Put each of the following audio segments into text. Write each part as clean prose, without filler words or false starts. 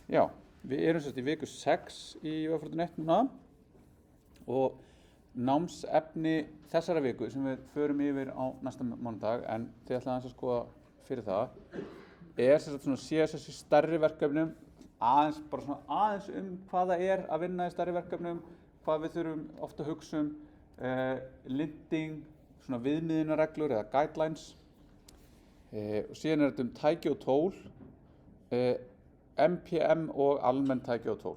Já, við erum sérst í viku 6 í Vegfarandinn 1 núna og námsefni þessara viku sem við förum yfir á næsta mánudag, en þið ætlaði aðeins að skoða fyrir það, er sérst svona CSS í stærri verkefnum, aðeins hvað það er að vinna í stærri verkefnum, hvað við þurfum ofta að hugsa linting, svona viðmiðunarreglur eða guidelines, og síðan er þetta tæki og tól, MPM og almenn tæki og tól.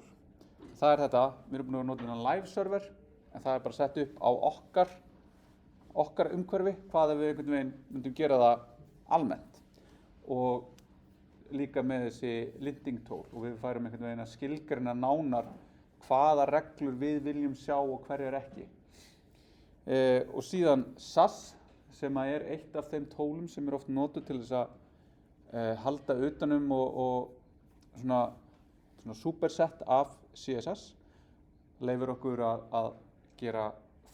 Það er þetta, við erum búin að nota hérna live server, en það er bara sett upp á okkar umhverfi, hvað ef við einhvern veginn myndum gera það almennt. Og líka með þessi linting tól, og við færum einhvern veginn að skilgreina nánar hvaða reglur við viljum sjá og hverjar ekki. Og síðan SAS, sem er eitt af þeim tólum sem er oft notuð til þess að halda utanum og svona superset af CSS. Það leyfir okkur að gera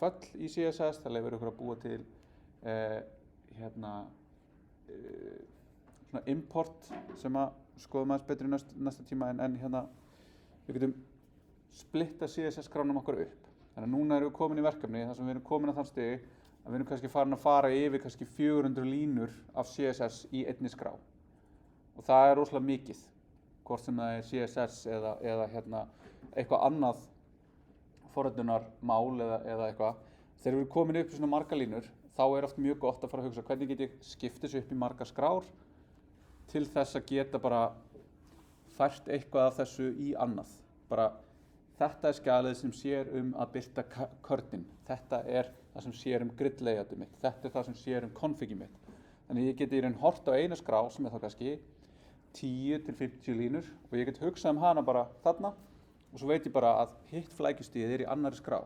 föll í CSS, það leyfir okkur að búa til svona import sem að skoðum aðeins betur í næsta tíma, en við getum splitta CSS-skránum okkar upp. Þannig að núna erum við komin í verkefni þar sem við erum komin að þann stigi að við erum kannski farin að fara yfir kannski 400 línur af CSS í einni skrá. Og það er rosalega mikið, hvort sem það er CSS eða eitthvað annað forritunarmál eða eitthvað. Þegar við erum komin upp í svona margar línur, þá er oft mjög gott að fara að hugsa hvernig get ég skipta þessu upp í margar skrár til þess að geta bara fært eitthvað af þessu í annað. Bara þetta er skjalið sem sér að birta körnin, þetta er það sem sér grid layoutu mitt, þetta er það sem sér configið mitt. Þannig ég geti í raun hort á eina skrá sem er þá kannski 10 til 50 línur og ég get hugsað hana bara þarna og svo veit ég bara að hitt flækjustigið í annarri skrá.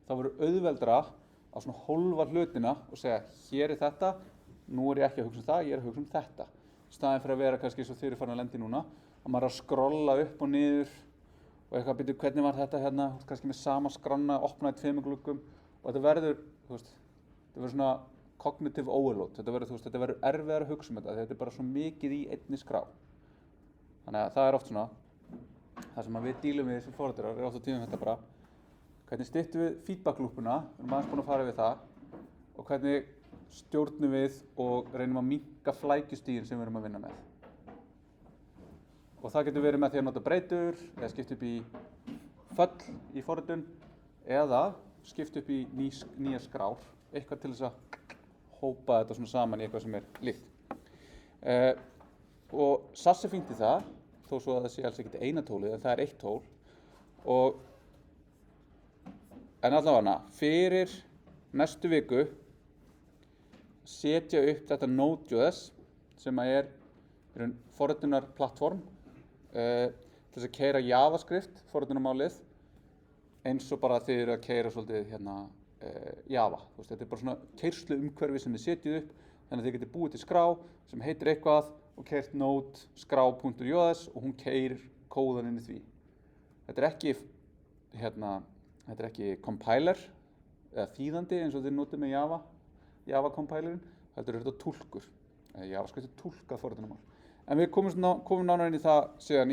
Þá verður auðveldara á svona hólfa hlutina og segja hér er þetta, nú er ég ekki að hugsa það, ég er að hugsa þetta. Í staðinn fyrir að vera kannski eins og þið eru farin að lenda í núna, að maður er að skrolla upp og niður og eitthvað byrju hvernig var þetta hérna, kannski með sama skrána, opnaði 2 gluggum og þetta verður, þetta verður svona cognitive overload, þetta verður erfiðar að hugsa þetta, þetta er bara svo mikið í einni skrá. Þannig að það er oft svona, það sem við dílum við sem forriturar er oft á tíðum þetta bara, hvernig styttum við feedback-lúpuna, við erum aðeins búin að fara við það, og hvernig stjórnum við og reynum að minnka flækjustigin sem við erum að vinna með. Og það getur verið með því að nota breytur, eða skipta upp í föll í forritun, eða skipta upp í nýja skrár, eitthvað til þess að hópa þetta svona saman í eitthvað sem er líkt. Og SAS er fínt í það, þó svo að það sé alls ekkert eina tólið, en það er eitt tól. En allavega, fyrir næstu viku setja upp þetta Node.js sem er forritunar plattform til þess að keyra JavaScript forritunarmálið eins og bara þið eru að keyra svolítið Java. Þetta er bara svona keyrslu umhverfi sem þið setjið upp þannig að þið getið búið til skrá sem heitir eitthvað og keyrt node skrá.js og hún keyrir kóðan inn í því. Þetta er ekki compiler eða þýðandi eins og þið notið með Java compilerin, þetta er þetta túlkur. JavaScript er túlkað forritunarmál. En við komum nánar inn í það síðan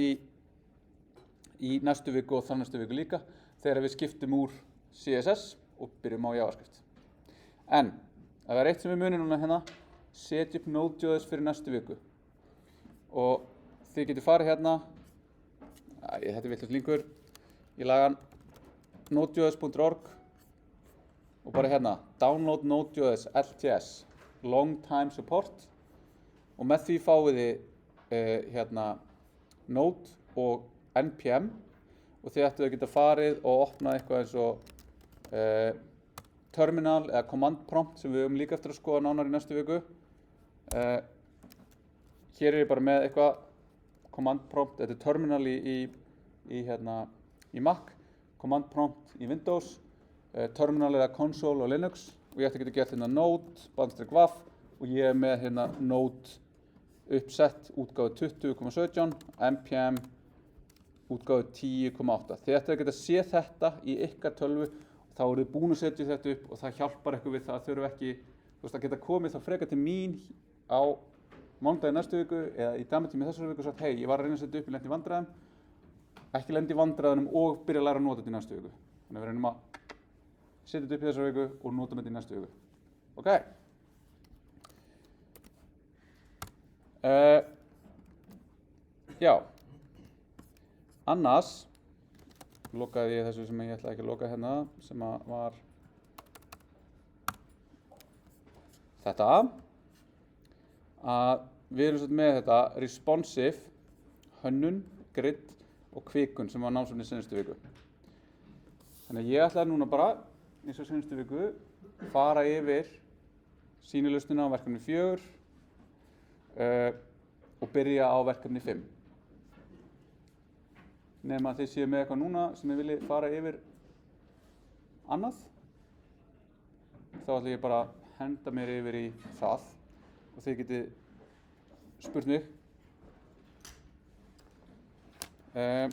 í næstu viku og þann næstu viku líka þegar við skiptum úr CSS og byrjum á JavaScript. En það er eitt sem við munum núna hérna, setja upp Node.js fyrir næstu viku. Og þið getur farið hérna, þetta er vitlaus linkur, ég laga nodejs.org og bara hérna, download Node.js LTS, long time support og með því fáið þið Node og NPM og þið ættu að geta farið og opnað eitthvað eins og terminal eða command prompt sem við höfum líka eftir að skoða nánar í næstu viku. Hér er ég bara með eitthvað command prompt, þetta er terminal í Mac, command prompt í Windows, terminal eða console á Linux og ég ætti að geta gert hérna Node, /waf og ég er með hérna Node uppsett útgáfu 20.17, NPM útgáfu 10.8. Þið ættu að geta séð þetta í ykkar tölvu og þá eru þið búin að setja þetta upp og það hjálpar ykkur við það að þurfa ekki að geta komið þá frekar til mín á mánudaginn næstu viku eða í dæmitími þessari viku og sagt hei, ég var að reyna að setja upp í lent í vandræðum ekki lenda í vandræðunum og byrja að læra að nota þetta í næstu viku. Þannig að við reynum að setja þetta upp í þessa viku og nota þetta í næstu viku. Ok. Já. Annars lokaði ég þessu sem ég ætlaði ekki að loka hérna, sem var þetta. Að við erum svolítið með þetta responsive, hönnun, grid og kvikun sem var námsefni seinustu viku. Þannig að ég ætlaði núna bara, eins og seinustu viku, fara yfir sýnilausnina á verkefni 4 og byrja á verkefni 5. Nema að þið séu með eitthvað núna sem þið viljið fara yfir annað. Þá ætla ég bara að henda mér yfir í það og þið getið spurt mig. Ég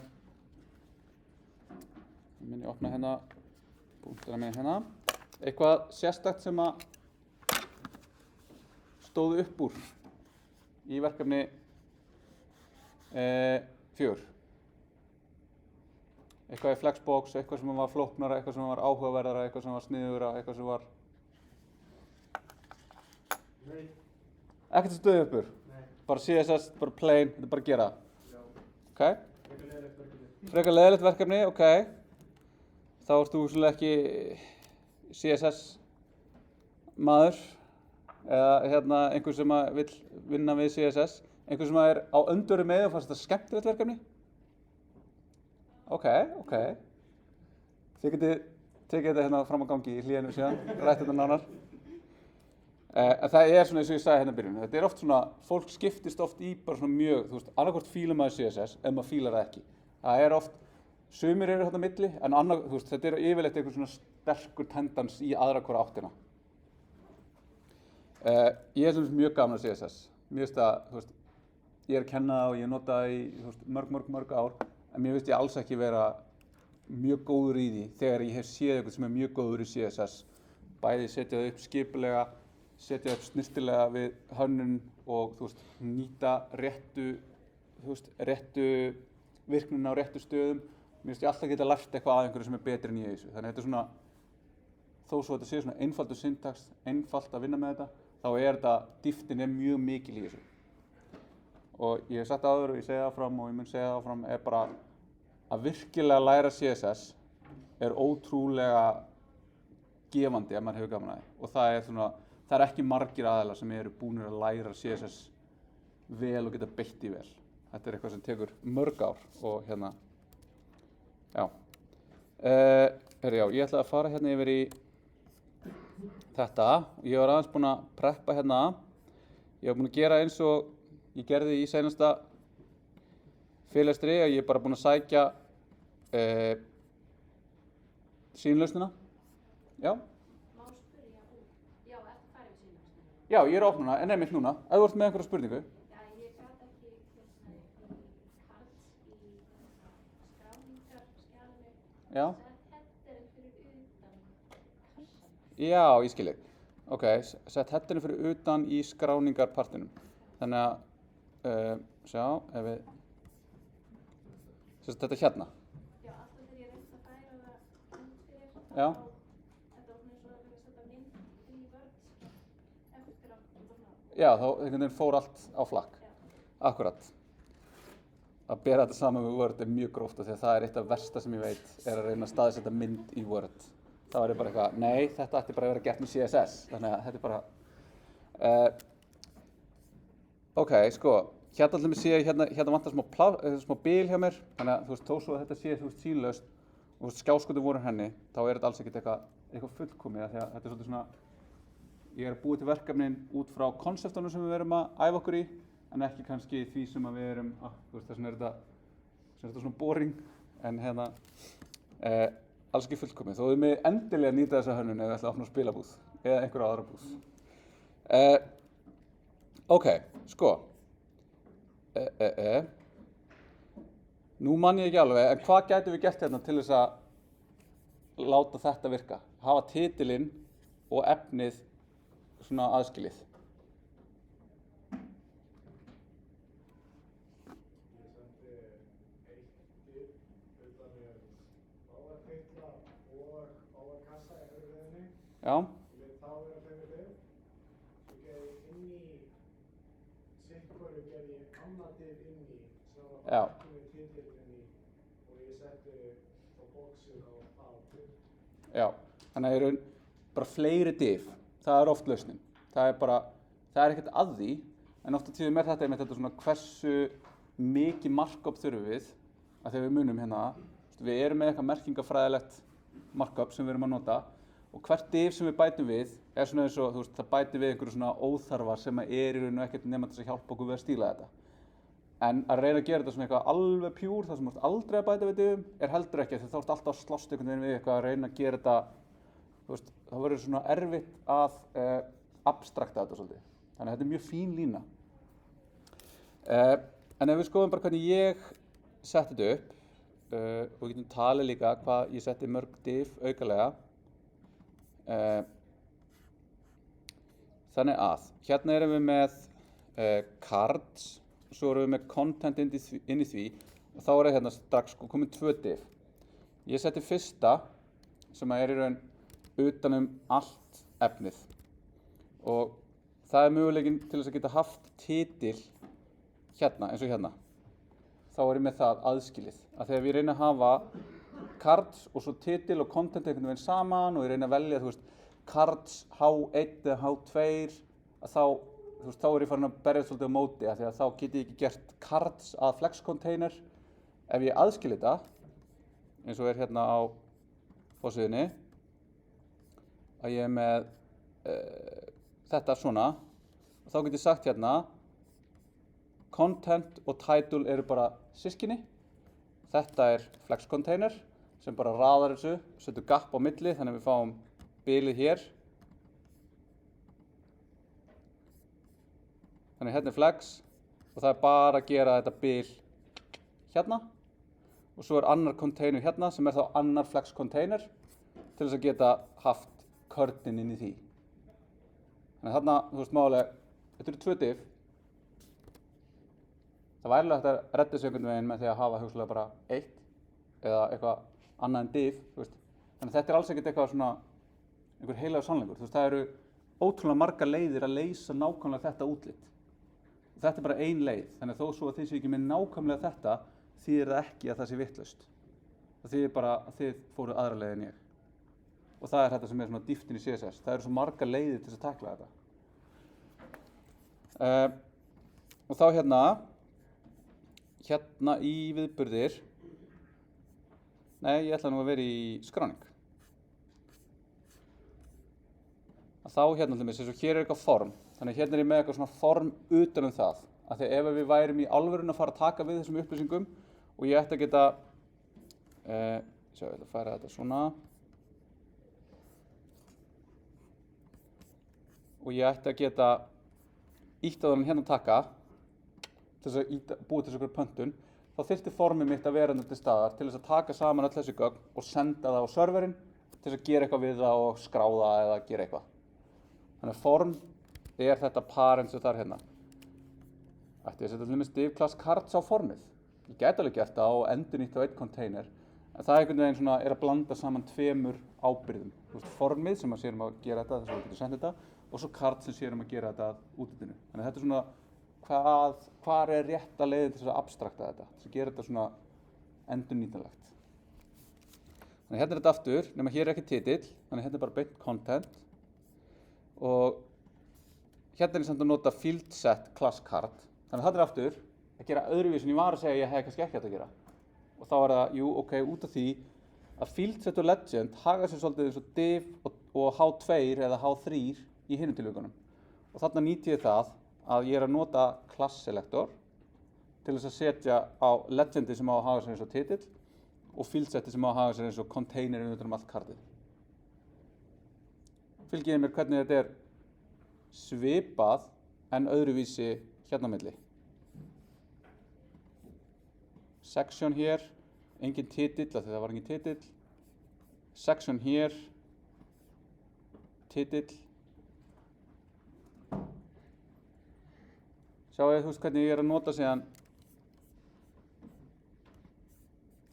minni opna hérna, punktana minni hérna. Eitthvað sérstakt sem að stóð upp úr í verkefni 4. Eitthvað í Flexbox, eitthvað sem var flóknara, eitthvað sem var áhugaverðara, eitthvað sem var sniðugra, eitthvað sem var... Nei. Ekkert sem stóð upp úr? Nei. Bara CSS, bara plain, þetta er bara að gera? Já. Ok? Frekar leiðilegt verkefni. Frekar leiðilegt verkefni, ok. Þá ert þú svolítið ekki CSS maður eða einhver sem vill vinna við CSS. Einhver sem er á öndverðu með og fannst þetta skemmtilegt verkefni? Ok. Þið getið tekið þetta hérna fram á gangi í hléinu síðan, rætt þetta nánar. En það er svona eins og ég sagði hérna í byrjun. Þetta er oft svona, fólk skiptist oft í bara svona mjög, þú veist, annarkvort fílar maður CSS ef maður fílar það ekki. Það er oft, sumir eru þarna milli, en þú veist, þetta er yfirleitt einhver svona sterkur tendens í aðra hvora áttina. Ég er svona mjög gaman að CSS. Mér finnst það, þú veist, ég er að kenna það og ég nota það í, þú veist, mörg ár. En mér finnst ég alls ekki vera mjög góður í því þegar ég hef séð eitthvað sem er mjög góður í CSS. Bæði setja það upp skipulega, setja það upp snyrtilega við hönnun og þú veist, nýta réttu virknina á réttu stöðum. Mér finnst ég alltaf geta lært eitthvað að einhverju sem er betri en ég í þessu. Þannig að þetta er svona, þó svo þetta sé svona einfaldur syntax, einfalt að vinna með þetta, þá er þetta, dýptin er mjög mikil í þessu. Og ég hef sagt áður og ég segi það áfram og ég mun segja það áfram, er bara að virkilega læra CSS er ótrúlega gefandi ef maður hefur gaman að því. Og það er ekki margir aðilar sem eru búnir að læra CSS vel og geta beitt í vel. Þetta er eitthvað sem tekur mörg ár og hérna, já. Ég ætla að fara hérna yfir í þetta. Ég var aðeins búinn að preppa hérna. Ég var búinn að gera eins og ég gerði í seinasta fyrirlestri að ég er bara búinn að sækja sýnilausnina. Já. Má spyrja út? Já, ertu farið við sýnilausnina? Já, ég er að opna hana, en einmitt núna. Ef þú ert með einhverja spurningu. Já, ég gat ekki í cards í skráningarskjalinu. Já. Sett headerinn fyrir utan kassan. Já, ég skil þig. Ok, sett headerinn fyrir utan í skráningarpartinum. Þannig að, sjá, ef við, þetta hérna. Já, alltaf þegar ég reyndi að færa það út fyrir, Já. Þetta var svona eins og að vera að setja mynd í Word eftir að svona. Já, þá einhvern veginn fór allt á flakk. Já. Akkurat. Að bera þetta saman við Word er mjög gróft af því að það er eitt af versta sem ég veit er að reyna að staðsetja mynd í Word. Þá er ég bara eitthvað, nei, þetta ætti bara að vera gert með CSS. Þannig að þetta er bara... Ok, sko, hérna allir mér sé, hérna vantar smá bil hjá mér, þannig að þú veist, þó svo að þetta sé, þú veist, sýnlaust og þú veist, skjáskotin voru henni, þá er þetta alls ekkert eitthvað fullkomið, því að þetta er svolítið svona, ég er að búa til verkefnin út frá konseptunum sem við verum að æfa okkur í, en ekki kannski því sem að við erum, þú veist, þess vegna er þetta svona boring, en hérna, alls ekki fullkomið, þó þið mig endilega nýta þessa hönnun ef þið ætla að opna spilabúð eða einhverja aðra búð. Ok, sko, nú man ég ekki alveg, en hvað gætum við gert hérna til þess að láta þetta virka? Hafa titilinn og efnið svona aðskilið. Ég sendi eitt Já, Þá er að þeim div. Svo gerði ég inn í sittkoru gerði ég annað div inn í sem var Já. bara ekki með titilinn inn í og ég setti á boxið á það div. já. Þannig að raun bara fleiri div, það er oft lausnin. Það er ekkert að því, en oft á tíðum er þetta einmitt þetta svona hversu mikið markup þurfum við, að þegar við munum hérna, við erum með eitthvað merkingafræðilegt markup sem við erum að nota og hvert div sem við bætum við er svona eins og, þú veist, það bætir við einhverju svona óþarfar sem er í raun og ekkert nema til að hjálpa okkur við að stíla þetta. En að reyna að gera þetta svona eitthvað alveg pjúr, það sem þú ert aldrei að bæta við divum, er heldur ekki, því þá ert alltaf að slást einhvern veginn við eitthvað að reyna að gera þetta, þú veist, það verður svona erfitt að abstrakta þetta svolítið. Þannig að þetta er mjög fín lína. En ef við skoðum bara hvernig ég setti þetta upp, og við getum talið líka hvað ég setti mörg div aukalega. Þannig að hérna erum við með cards, svo erum við með content inn í því og þá er hérna strax komin 2 div. Ég setti fyrsta sem er í raun utanum allt efnið og það er möguleikinn til þess að geta haft titil hérna eins og hérna. Þá er ég með það aðskilið. Að þegar við reyna að hafa cards og svo titil og content einhvern veginn saman og ég reyna að velja, þú veist, cards H1 eða H2 að þá, þú veist, þá er ég farin að berja svolítið á móti af því að þá get ég ekki gert cards að flex container. Ef ég aðskil þetta, eins og er hérna á forsíðunni, að ég er með þetta svona, og þá get ég sagt hérna content og title eru bara systkini. Þetta er flex container sem bara raðar þessu, setur gap á milli þannig að við fáum bilið hér. Þannig hérna er flex og það er bara að gera þetta bil hérna. Og svo er annar container hérna sem er þá annar flex container til þess að geta haft körnin inn í því. Þannig að þarna, þú veist málega, þetta eru 2 div. Það væri alveg hægt að redda þessu einhvern veginn með því að hafa hugsanlega bara 1 eða eitthvað annað en div, þú veist. Þannig að þetta er alls ekkert eitthvað svona einhver heilagur sannleikur. Þú veist, það eru ótrúlega margar leiðir að leysa nákvæmlega þetta útlit. Og þetta er bara ein leið. Þannig að þó svo að þið séu ekki með nákvæmlega þetta, þýðir það ekki að það sé vitlaust. Það þýðir bara að þið fóruð aðra leið en ég. Og það er þetta sem er svona dýptin í CSS. Það eru svo margar leiðir til þess að takla þetta. Og þá hérna í viðburðir, nei, ég ætla nú að vera í skráning. Að þá hérna til mér, svo hér er eitthvað form, þannig hérna er ég með eitthvað svona form utan það. Af því að ef við værum í alvörun að fara að taka við þessum upplýsingum og ég ætti að geta, ég ætla að færa þetta svona, og ég ætti að geta ítt á þannig hérna að taka, til þess að búið til þessu pöntun, þá þyrfti formið mitt að vera til staðar til þess að taka saman öll þessi gögn og senda það á serverinn til þess að gera eitthvað við það og skráða eða gera eitthvað. Þannig að form er þetta parent sem það er hérna. Ætti ég að setja til dæmis div class cards á formið. Ég gæti alveg gert það og endurnýtt á einn container, en það er einhvern veginn svona er að blanda saman 2 ábyrgðum. Þú veist, formið sem að sér að gera þetta, þess að við getum sendið þetta, og svo card sem sér að gera þetta að útlitinu. Þannig að þetta er svona hvar er rétta leiðin til þess að abstrakta þetta, til að gera þetta svona endurnýtanlegt. Þannig að hérna er þetta aftur, nema hér er ekki titill, þannig að hérna er bara beint content og hérna er ég samt að nota field set class card. Þannig að þetta er aftur að gera öðruvísi en ég var að segja að ég hef kannski ekki hægt að gera. Og þá er það, jú, ok, út af því að field set og legend haga sér svolítið eins og div og H2 eða H3 í hinum tilvikunum. Og þarna nýti ég það að ég er að nota class selector til þess að setja á legendi sem á að haga sér eins og titill og field seti sem á að haga sér eins og container utan allt kartið. Fylgið mér hvernig þetta er svipað en öðruvísi hérna á milli. Section hér, engin titill af því það var engin titill. Section hér, titill. Sjáu þú veist hvernig ég er að nota síðan.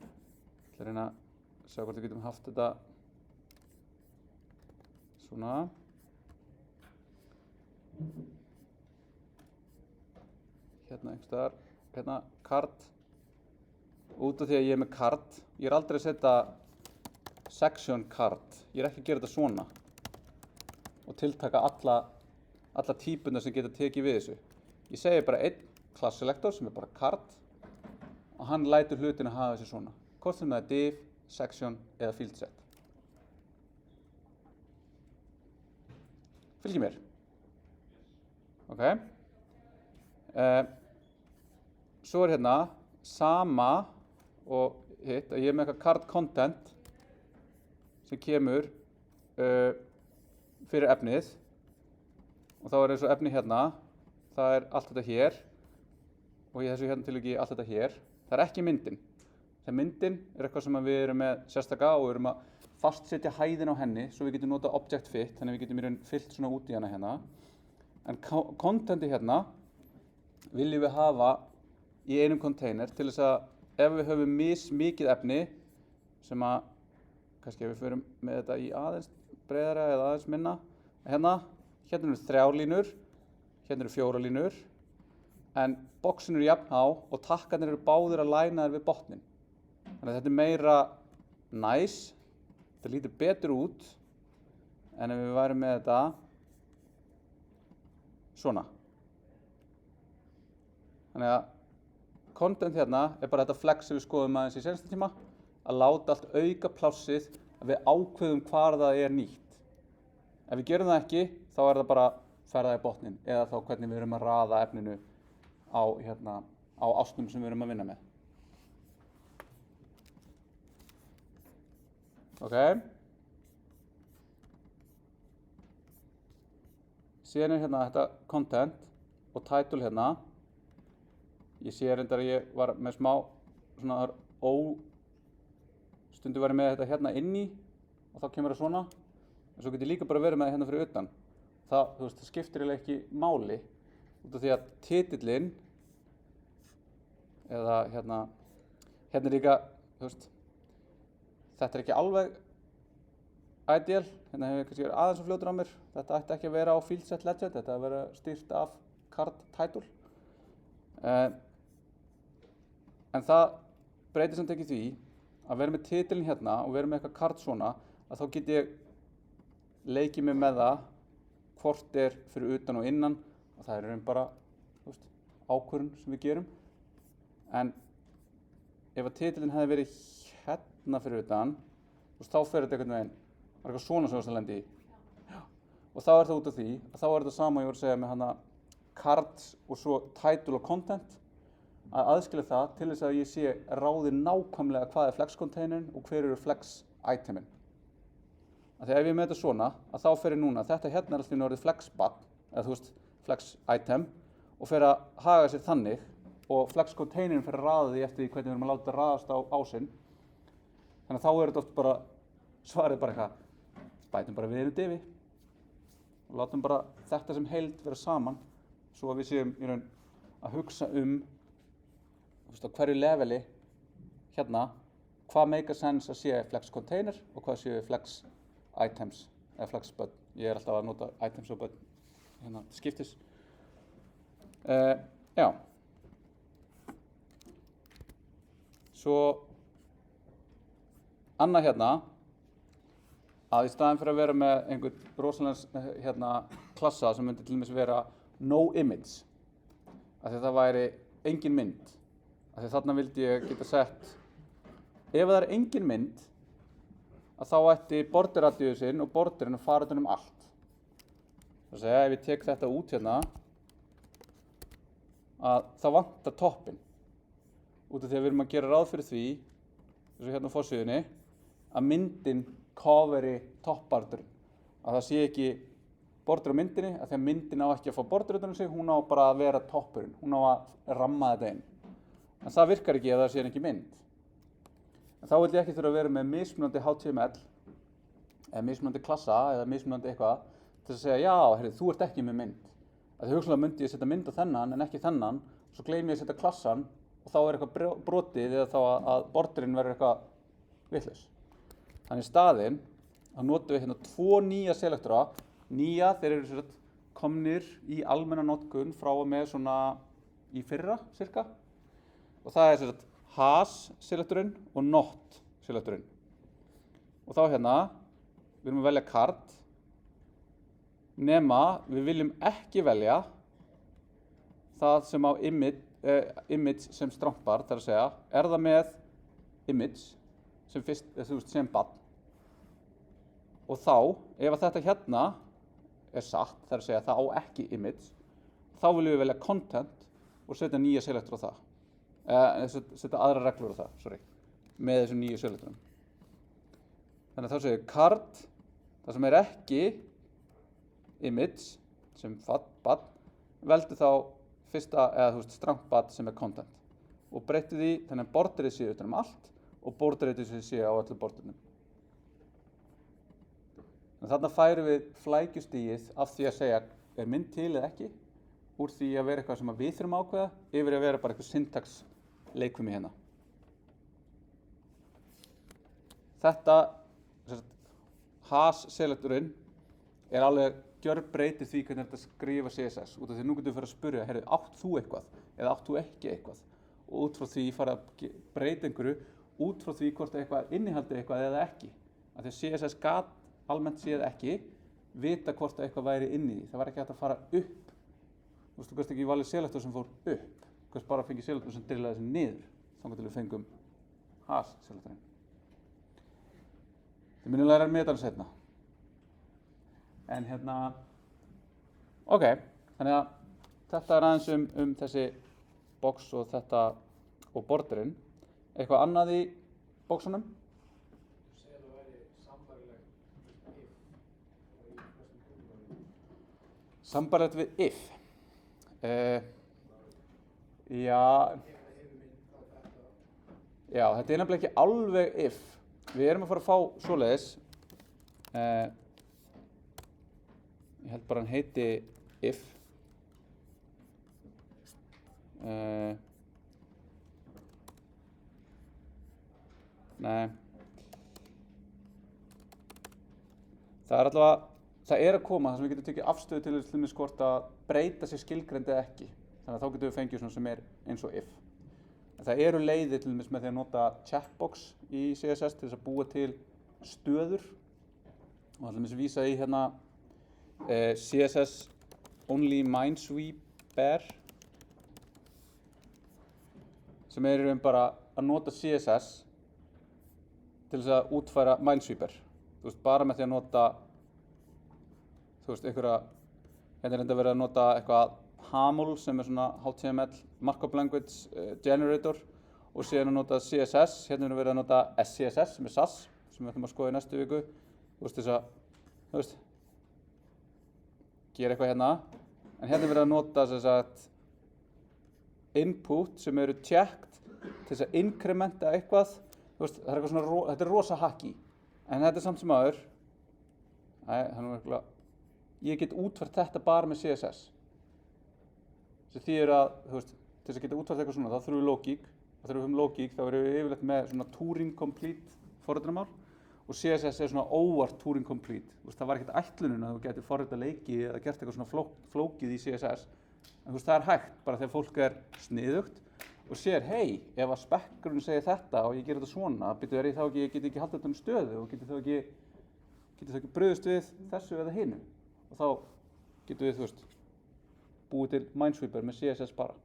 Ég ætla að reyna að sjá hvort við getum haft þetta svona. Hérna einhvers staðar, hérna card. Út af því að ég með card, ég aldrei að setja section card. Ég ekki að gera þetta svona og tiltaka alla típuna sem geta tekið við þessu. Ég segi bara einn class selector sem bara card og hann lætur hlutin að hafa þessu svona. Hvort sem það div, section eða field set. Fylgir mér. Ok. Svo hérna sama og hitt að ég með eitthvað card content sem kemur fyrir efnið og þá eins og efni hérna, það allt þetta hér og í þessu hérna tilviki allt þetta hér. Það ekki myndin. Þegar myndin eitthvað sem við erum með sérstaka og við erum að fastsetja hæðin á henni svo við getum notað object fit, þannig við getum í raun fyllt svona út í hana hérna. En contenti hérna viljum við hafa í einum container til þess að ef við höfum mismikið efni sem að, kannski ef við förum með þetta í aðeins breiðara eða aðeins minna, hérna eru 3 línur, hérna eru 4 línur, en boxin eru jafn há og takkarnir eru báðir að læna þér við botnin. Þannig að þetta meira nice, þetta lítur betur út en ef við værum með þetta svona. Þannig að content hérna bara þetta flex sem við skoðum aðeins í seinasta tíma, að láta allt auka plássið að við ákveðum hvar það nýtt. Ef við gerum það ekki, þá það bara ferða í botnin eða þá hvernig við erum að raða efninu á ásnum sem við erum að vinna með. Ok. Síðan hérna þetta content og title hérna. Ég sé reyndar að ég var með smá svona stundu var ég með þetta hérna inni og þá kemur það svona. En svo get ég líka bara verið með það hérna fyrir utan. Það skiptir eiginlega ekki máli út af því að titillinn eða hérna líka, þetta ekki alveg ideal, hérna hefur ég kannski verið aðeins og fljótur á mér. Þetta ætti ekki að vera á field set legend, þetta að vera stýrt af card title. En það breytir samt ekki því að vera með titillinn hérna og vera með eitthvað card svona, að þá get ég leikið mig með það hvort fyrir utan og innan og það bara ákvörðun sem við gerum. En ef að titillinn hefði verið hérna fyrir utan, þá fer þetta einhvern veginn, var eitthvað svona sem það lendi í. Og þá það út af því að þá þetta sama ég voru að segja með hana cards og svo title og content, að aðskilja það til þess að ég sé ráði nákvæmlega hvað flex containerin og hver eru flex itemin. Þegar ef ég með þetta svona, að þá fer ég núna, þetta hérna alltaf orðið flex button, eða flex item, og fer að haga sér þannig, og flex containerin fer að raða því eftir því hvernig við erum að láta þetta raðast á ásinn. Þannig að þá þetta oft bara, svarið bara eitthvað, bætum bara við einu divi, og látum bara þetta sem heild vera saman, svo að við séum í raun að hugsa á hverju leveli, hérna, hvað make sense að sé flex container og hvað sé flex items eða flex button. Ég alltaf að nota items og button hérna skiptis. Já. Svo annað hérna að í staðinn fyrir að vera með einhvern rosalega klassa sem myndi til dæmis vera no image, að það væri engin mynd, að þarna vildi ég geta sett ef það engin mynd að þá ætti border radiusinn og borderinn að fara utan allt. Það segja ef ég tek þetta út hérna að það vantar toppinn út af því að við erum að gera ráð fyrir því eins og hérna á forsíðunni að myndin coveri toppborderinn, að það sé ekki border á myndinni, að því að myndin á ekki að fá border utan sig, hún á bara að vera toppurinn, hún á að ramma þetta inn. En það virkar ekki ef það sé ekki mynd. En þá vil ég ekki þurfa að vera með mismunandi HTML eða mismunandi klassa eða mismunandi eitthvað til að segja já, heyrðu, þú ert ekki með mynd. Því hugsanlega myndi ég setja mynd á þennan en ekki þennan, svo gleymi ég að setja klassan og þá eitthvað brotið eða þá að borderinn verður eitthvað vitlaus. Þannig í staðinn þá notum við hérna 2 nýja selektora. Nýja, þeir eru sem sagt komnir í almenna notkun frá og með svona í fyrra, cirka. Og það er sem sagt has selektorinn og not selektorinn. Og þá hérna, við erum að velja card, nema við viljum ekki velja það sem á image sem strampbar, þar að segja, er það með image sem fyrst, þú veist, sem barn. Og þá, ef að þetta hérna er satt, þar að segja, það á ekki image, þá viljum við velja content og setja nýja selektor á það. Setja aðra reglur á það, með þessum nýju selektorum. Þannig að þá segir card, það sem er ekki image sem barn, veldu þá fyrsta, eða þú veist, strangt barn sem er content. Og breyttu því, þannig að borderið sé utan allt og borderið sé á öllu borderinu. Þarna færum við flækjustigið af því að segja, er mynd til eða ekki, úr því að vera eitthvað sem við þurfum að ákveða, yfir að vera bara eitthvað syntax leikfimi hérna. Þetta, has-selektorinn, er alveg gjörbreytir því hvernig þetta skrifa CSS, út af því nú getum við fyrir að spyrja, heyrðu, átt þú eitthvað eða átt þú ekki eitthvað? Og út frá því fara að breyta einhverju, út frá því hvort eitthvað innihaldi eitthvað eða ekki. Af því að CSS gat almennt séð ekki vita hvort eitthvað væri inni í því. Það var ekki hægt að fara upp. Þú veist, þú kannst ekki valið selektor sem fór upp. Þú kannst bara fengið selektor sem drillaði þessi niður. Þangað til við fengum has-selektorinn. Þið munum læra með þetta seinna. En hérna, ok, þannig að þetta er aðeins þessi box og þetta og borderinn. Eitthvað annað í boxunum? Sambarlegt við if. Já, þetta er nefnilega ekki alveg if. Við erum að fara að fá svoleiðis. Ég held bara hann heiti if. Nei. Það er allavega, það er að koma þar sem við getum tekið afstöðu til þess hvort að breyta sér skilgreind eða ekki. Þannig að þá getum við fengið svona sem er eins og if. En það eru leiðir til dæmis með því að nota checkbox í CSS til þess að búa til stöður. Og það er dæmis vísa í hérna CSS only minesweeper sem er bara að nota CSS til þess að útfæra minesweeper. Þú veist, bara með því að nota, þú veist, einhverja, hérna er enda verið að nota eitthvað HAML sem er svona HTML markup language generator og síðan að nota CSS, hérna er verið að nota SCSS sem er SAS sem við ætlum að skoða í næstu viku. Þú veist, þess að, þú veist, gera eitthvað hérna, en hérna er verið að nota þess að input sem eru checked til þess að inkrementa eitthvað. Þú veist, það er eitthvað svona, þetta er rosa hacky. En þetta er samt sem aður, ég get útfært þetta bara með CSS. Þessi þýðir að, þú veist, til þess að geta útfært eitthvað svona, þá þurfum við logík. Og þegar við höfum logík, þá erum við yfirleitt með svona Turing Complete forritunarmál. Og CSS er svona óvart Turing Complete. Þú veist, það var ekkert ætlunin að þú getur forrita leiki eða gert eitthvað svona flókið í CSS. En þú veist, það er hægt, bara þegar fólk er sniðugt og sér, hei, ef að spekkurinn segir þetta og ég ger þetta svona, byrju þá ekki, ég get ekki haldið þetta um stöðu og geti þá ekki brugðist við þessu eða hinu. Og þá getum við, þú veist, búið til minesweeper með CSS bara.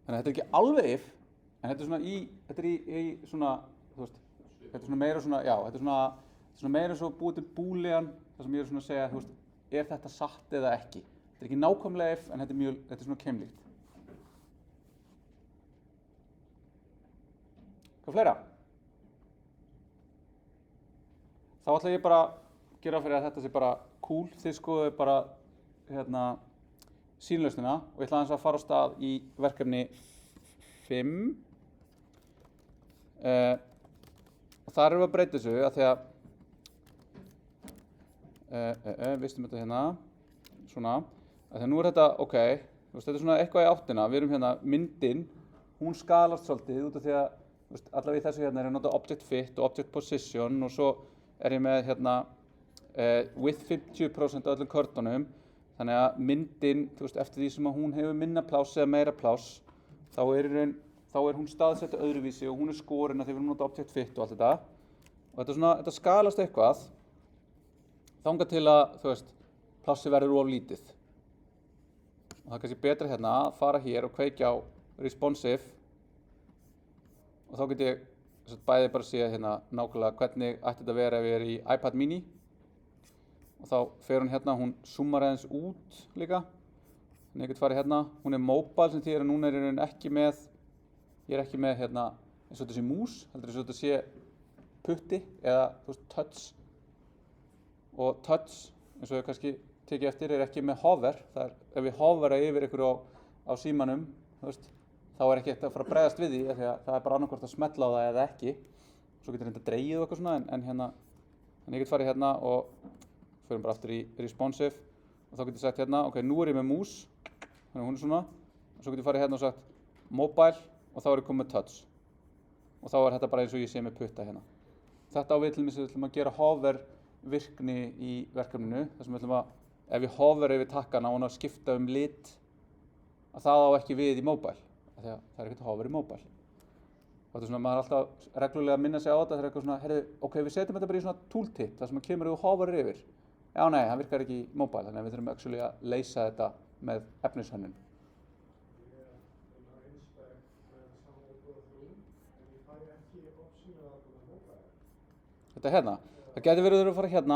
Þannig að þetta er ekki alveg if, en þetta er í svona, þú veist, þetta er svona meira svona, já, þetta er svona meira svo búið til boolean, það sem ég er svona að segja, þú veist, er þetta satt eða ekki? Þetta er ekki nákvæmlega if, en þetta er svona keimlíkt. Hvað fleira? Þá ætla ég bara að gera fyrir að þetta sé bara cool. Þið skoðuðu bara hérna sýnlausnina og ég ætla aðeins að fara á stað í verkefni 5. Og þar erum við að breyta þessu að því að vistum þetta hérna, svona, að því að nú er þetta, ok, þú veist, þetta er svona eitthvað í áttina, við erum hérna, myndin, hún skalast svolítið út af því að, þú allavega í þessu hérna er ég að nota object fit og object position og svo er ég með hérna with 50% af öllum körtunum, þannig að myndin, eftir því sem að hún hefur minna pláss eða meira pláss, þá er hún staðsett öðruvísi og hún er skorin að því við erum nota object fit og allt þetta. Og þetta skalast eitthvað þangað til að, plássi verður of lítið. Og það er kannski betra hérna að fara hér og kveikja á responsive og þá get ég bæði bara séð hérna nákvæmlega hvernig ætti þetta að vera ef ég er í iPad mini og þá fer hún hérna, hún zoomar aðeins út líka. Þannig ég get farið hérna, hún er mobile sem því að núna er ég ekki með hérna eins og þetta sé mús, heldur eins og þetta sé putti eða touch. Og touch, eins og ég kannski tekið eftir, er ekki með hover. Það er, ef ég hovera yfir ykkur á símanum, þá er ekki eftir að fara að bregðast við því, því að það er bara annarkvort að smetla á það eða ekki. Svo getur þetta dreigið og eitthvað svona, en hérna, þannig ég get farið hérna og förum bara aftur í responsive og þá get ég sagt hérna, ok, nú er ég með mús, þannig hún er svona, og svo get ég farið hérna og sagt mobile og þá er ég komið með touch. Og þá er þetta bara eins og ég sé með putta hérna. Þetta á við til dæmis við ætlum að gera hover virkni í verkefninu, þar sem við ætlum að, ef ég hover yfir takkana og að skipta lit, að það á ekki við í mobile, af því að það er ekkert að hover í mobile. Og þetta er svona, maður er alltaf reglulega að minna sig á þetta, það er eitthvað svona, heyrðu, ok, við setjum þetta bara í svona tooltip, þar sem að kemur og hoverir yfir. Já, nei, það virkar ekki í mobile, þannig að við þurfum actually að leysa þetta með efnishönnun. Þetta hérna, það gæti verið að fara hérna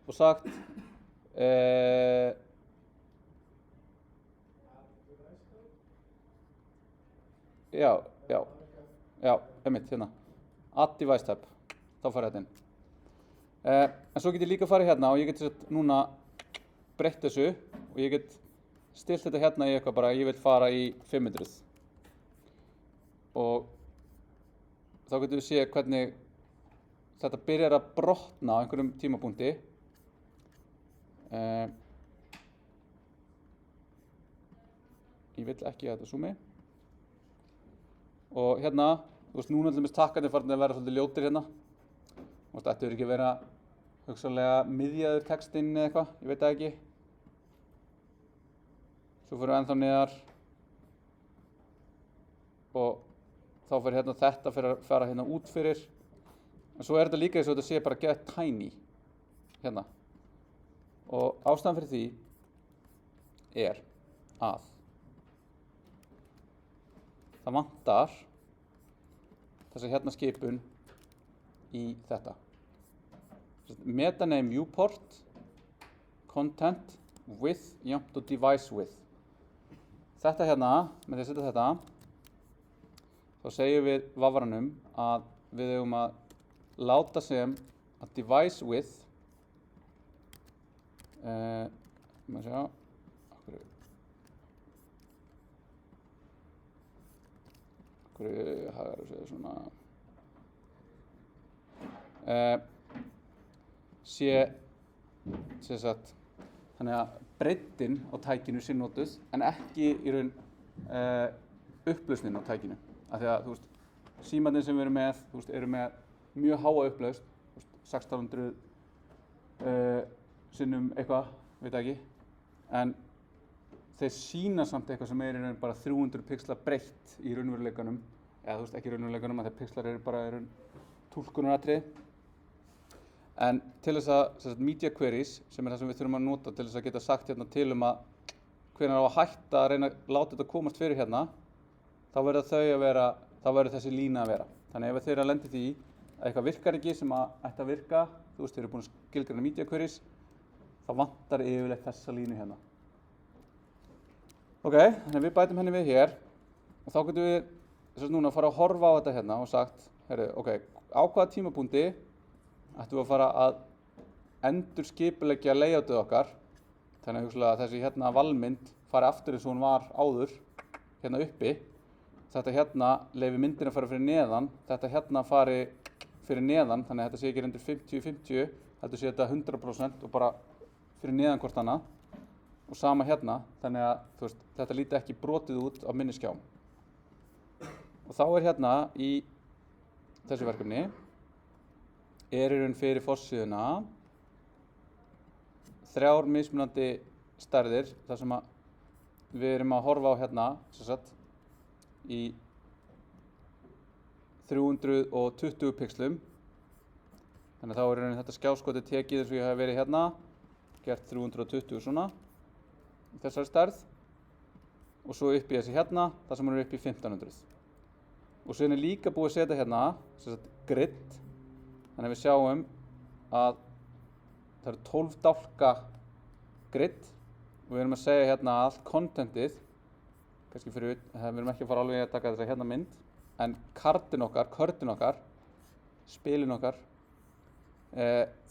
og sagt já, einmitt hérna add device tab, þá farið þetta inn. En svo get ég líka farið hérna og ég get núna breytt þessu og ég get stilt þetta hérna í eitthvað bara, ég vil fara í 500 og þá getum við séð hvernig þetta byrjar að brotna á einhverjum tímapunkti. Ég vil ekki að þetta zoomi. Og hérna, núna til dæmis takkarnir farin að vera svolítið ljótir hérna. Þetta ætti ekki að vera hugsanlega miðjaður textinn eða eitthvað, ég veit það ekki. Svo fyrir við ennþá niðar. Og þá fyrir hérna þetta fyrir að fara hérna út fyrir. En svo er þetta líka eins og þetta sé bara get tiny hérna. Og ástæðan fyrir því er að það vantar þessa hérna skipun í þetta. Metaname viewport content with jafnt og device with. Þetta hérna, með því að setja þetta, þá segjum við vafranum að við eigum að láta sem að device with maður sjá okkur hagar að segja svona sé sagt þannig að breiddin á tækinu sé notuð en ekki í raun upplausnin á tækinu af því að símarnir sem við erum með eru með mjög háa upplausn 1600 sinnum eitthvað, veit ekki en þeir sýna samt eitthvað sem er í raun bara 300 pixla breytt í raunveruleikanum eða ekki í raunveruleikanum að þeir pixlar eru bara í raun túlkunaratriði en til þess að media queries sem er það sem við þurfum að nota til þess að geta sagt hérna til að hvenær á að hætta að reyna að láta þetta komast fyrir hérna þá verður þessi lína að vera þannig ef þeir eru að lendi því að eitthvað virkar ekki sem að ætti að virka þeir eru búin að skilgreina media queries þá vantar yfirleitt þessa línu hérna ok, þannig við bætum henni við hér og þá getum við þess að núna að fara að horfa á þetta hérna og sagt ok, á hvaða tímapunkti ættum við að fara að endurskipuleggja layoutið okkar þannig að þessi hérna valmynd fari aftur eins og hún var áður hérna uppi þetta hérna leyfi myndin að fara fyrir neðan þetta hérna fari fyrir neðan þannig að þetta sé ekki reyndur 50-50 heldur sé þetta 100% og bara fyrir neðan hvort annað og sama hérna þannig að þetta líti ekki brotið út á minni skjám og þá er hérna í þessi verkefni er í raun fyrir forsíðuna 3 mismunandi stærðir þar sem að við erum að horfa á hérna sem sagt í 320 pixlum. Þannig að þá er í raun þetta skjáskoti tekið eins og ég hef verið hérna, gert 320 svona í þessari stærð og svo upp í þessi hérna þar sem hann er upp í 1500. Og svo er líka búið að setja hérna sem sagt grid, þannig að við sjáum að það eru 12 dálka grid og við erum að segja hérna að allt contentið, kannski fyrir við erum ekki að fara alveg að taka þessa hérna mynd, en körtin okkar, spilin okkar,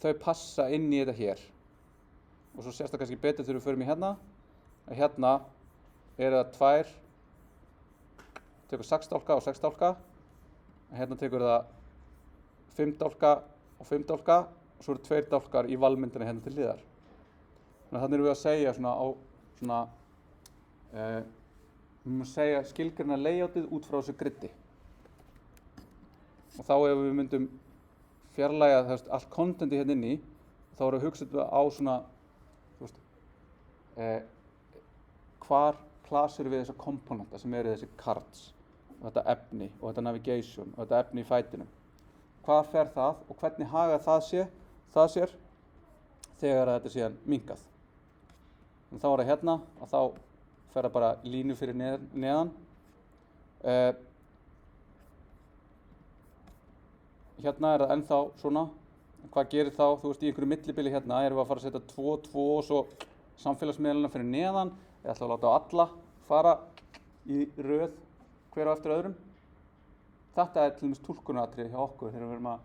þau passa inn í þetta hér. Og svo sést það kannski betur þegar við förum í hérna, að hérna eru það tekur 6 dálka og 6 dálka, en hérna tekur það 5 dálka og 5 dálka og svo eru 2 dálkar í valmyndinni hérna til hliðar. Þannig að þannig erum við að segja svona á svona, við erum að segja skilgreina layoutið út frá þessu gridi. Og þá ef við myndum fjarlægja allt contenti hérna inni, þá erum við hugsað á svona, þú veist, hvar klasur við þessa komponenta sem eru þessi cards og þetta efni og þetta navigation og þetta efni í fætinum. Hvað fer það og hvernig hagar það sér þegar þetta er síðan minnkað. En þá er það hérna og þá fer það bara línu fyrir neðan. Hérna er það ennþá svona. Hvað gerir þá? Þú veist, í einhverju millibili hérna erum við að fara að setja 2 og svo samfélagsmiðlana fyrir neðan. Ég ætla að láta á alla fara í röð hver á eftir öðrum. Þetta er til dæmis túlkunaratriði hjá okkur þegar við erum að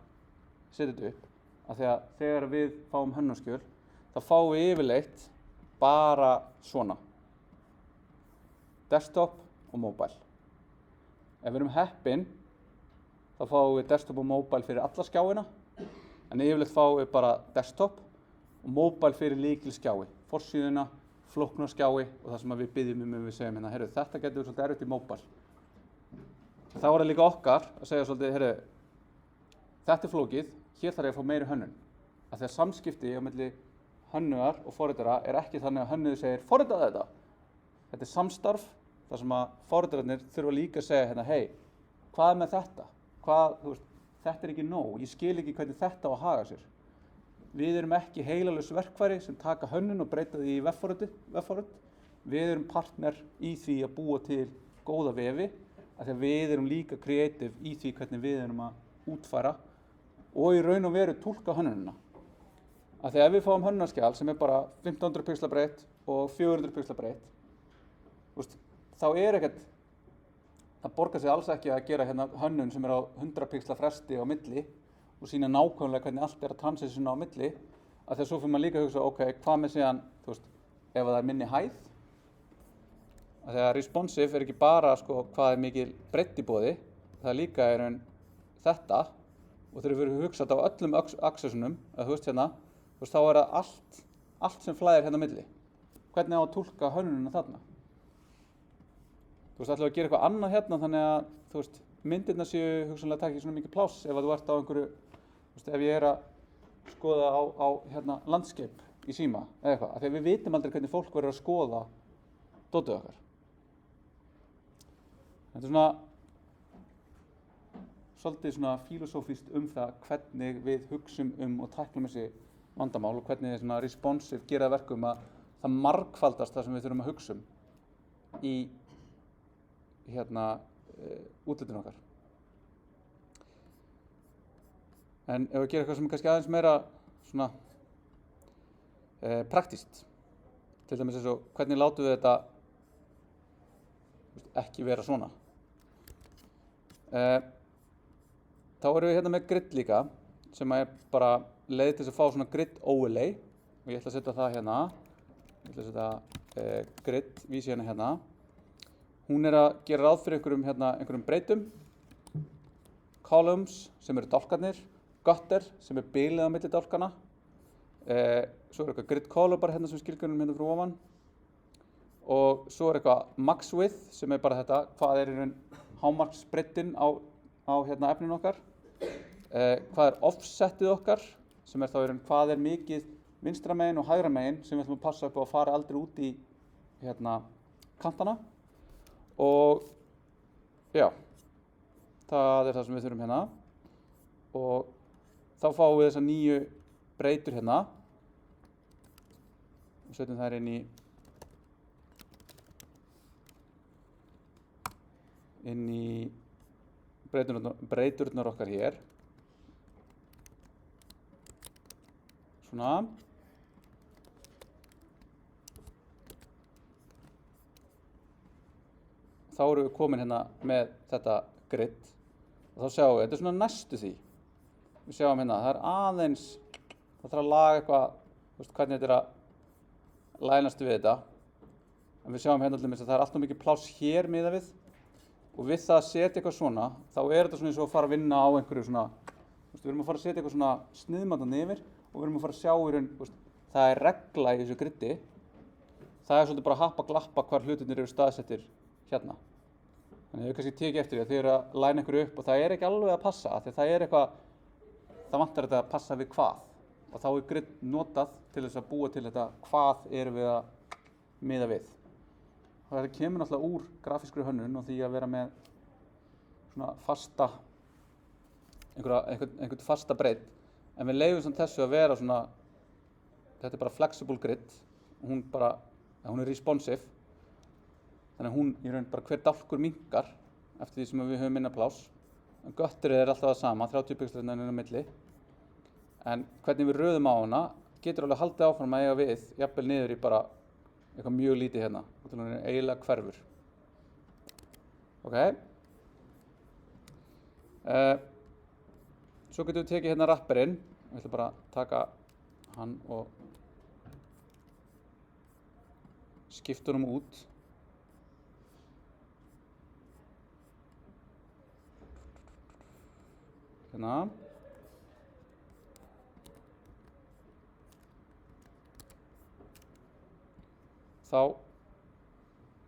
setja þetta upp. Af því að þegar við fáum hönnunarskjöl, þá fáum við yfirleitt bara svona. Desktop og mobile. Ef við erum heppin, þá fáum við desktop og mobile fyrir alla skjáina. En yfirleitt fáum við bara desktop og mobile fyrir lykilskjái. Forsíðuna, flókna skjái og það sem við byggjum við segjum hérna, heyrðu, þetta getur svolítið erfitt í mobile. Þá er það líka okkar að segja svolítið, heyrðu, þetta er flókið, hér þarf ég að fá meiri hönnun. Af því að samskipti á milli hönnuðar og forritara er ekki þannig að hönnuður segir, forritaðu þetta. Þetta er samstarf, þar sem að forritararnir þurfa líka að segja hérna, hei, hvað er með þetta? Þú veist, þetta er ekki nóg, ég skil ekki hvernig þetta á að haga sér. Við erum ekki heilalaus verkfæri sem taka hönnun og breyta því í vefforrit. Við erum partner í því að búa til góða vefi, af því að við erum líka creative í því hvernig við erum að útfæra og í raun og veru túlka hönnunina. Af því að ef við fáum hönnunarskjal sem er bara 1500 pixla breitt og 400 pixla breitt, þá er ekkert, það borgar sig alls ekki að gera hérna hönnun sem er á 100 pixla fresti á milli og sína nákvæmlega hvernig allt er að transitiona á milli, af því að svo fyrir maður líka að hugsa, ok, hvað með síðan, þú veist, ef það er minni hæð, af því að responsive er ekki bara sko hvað er mikil breidd í boði, það er líka þetta og þegar við erum hugsað á öllum accessunum, þú veist hérna, þá er það allt sem flæðir hérna á milli. Hvernig á að túlka hönnunina þarna? Þú veist, ætlum við að gera eitthvað annað hérna þannig að, þú veist, myndirnar séu hugsanlega taka ekki svona mikið pláss ef þú ert á einhverju, þú veist, ef ég er að skoða á hérna landscape í síma eða eitthvað, af því að við vitum aldrei hvernig fólk verður að skoða dótið okkar. Þetta er svona svolítið svona filosófískt það hvernig við hugsum og tæklum þessi vandamál og hvernig svona responsive gera verkum að það margfaldast það sem við þurfum að hugsa í hérna útlitinu okkar. En ef við gerum eitthvað sem er kannski aðeins meira svona praktískt, til dæmis eins og hvernig látum við þetta ekki vera svona. Þá erum við hérna með grid líka sem er bara leið til þess að fá svona grid overlay og ég ætla að setja það hérna. Ég ætla að setja grid vísi hérna. Hún er að gera ráð fyrir einhverjum breytum, columns sem eru dálkarnir, gutter sem er bilið á milli dálkana, svo er eitthvað grid color bara hérna sem skilgreinum hérna frá ofan og svo er eitthvað max width sem er bara þetta, hvað er í raun hámarksbreiddin á hérna efninu okkar hvað er offsetið okkar, sem er þá í raun hvað er mikið vinstra megin og hægra megin sem við ætlum að passa upp á að fara aldrei út í kantana. Og já, það er það sem við þurfum hérna. Og þá fáum við þessar nýju breytur hérna og setjum þær inn í breyturnar okkar hér. Svona. Þá erum við komin hérna með þetta grid og þá sjáum við, þetta er svona næstu því. Við sjáum hérna, það er aðeins, það þarf að laga eitthvað, hvernig þetta er að lænast við þetta. En við sjáum hérna allir að það er alltaf mikið pláss hér miðað við. Og við það að setja eitthvað svona, þá er þetta svona eins og að fara að vinna á einhverju svona, við erum að fara að setja eitthvað svona sniðmatan yfir og við erum að fara að sjá í raun, það er regla í þessu gridi. Það er svolítið bara að happa glappa hvar hlutirnir eru staðsettir hérna. Þannig að við kannski tekið eftir því að þið eru að læna einhverju upp og það er ekki alveg að passa, af því að það er eitthvað, það vantar þetta að passa við hvað. Og þá er grid notað til þess að búa til þetta hvað erum við að miða við. Og þetta kemur náttúrulega úr grafískri hönnun og því að vera með svona fasta, einhvern fasta breytt. En við leyfum samt þessu að vera svona, þetta er bara flexible grid og hún er responsive. Þannig að hún í raun bara hver dálkur minnkar eftir því sem við höfum minna pláss. En götturinn er alltaf það sama, 30 pixlar inn á milli. En hvernig við röðum á hana getur alveg haldið áfram að eiga við, jafnvel niður í bara eitthvað mjög lítið hérna, og til hún er eiginlega hverfur. Ok. Svo getum við tekið hérna rapperinn, við ætlum bara að taka hann og skipta honum út. Hérna. Þá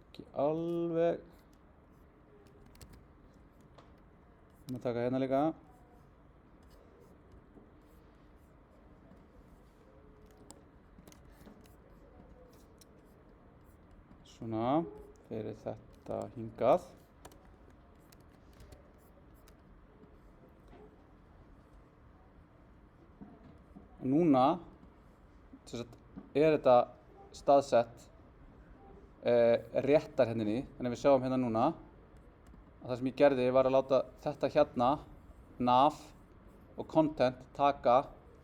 ekki alveg, við erum að taka hérna líka. Svona, fyrir þetta hingað. Og núna er þetta staðsett réttar henni, þannig við sjáum hérna núna að það sem ég gerði var að láta þetta hérna, nav og content taka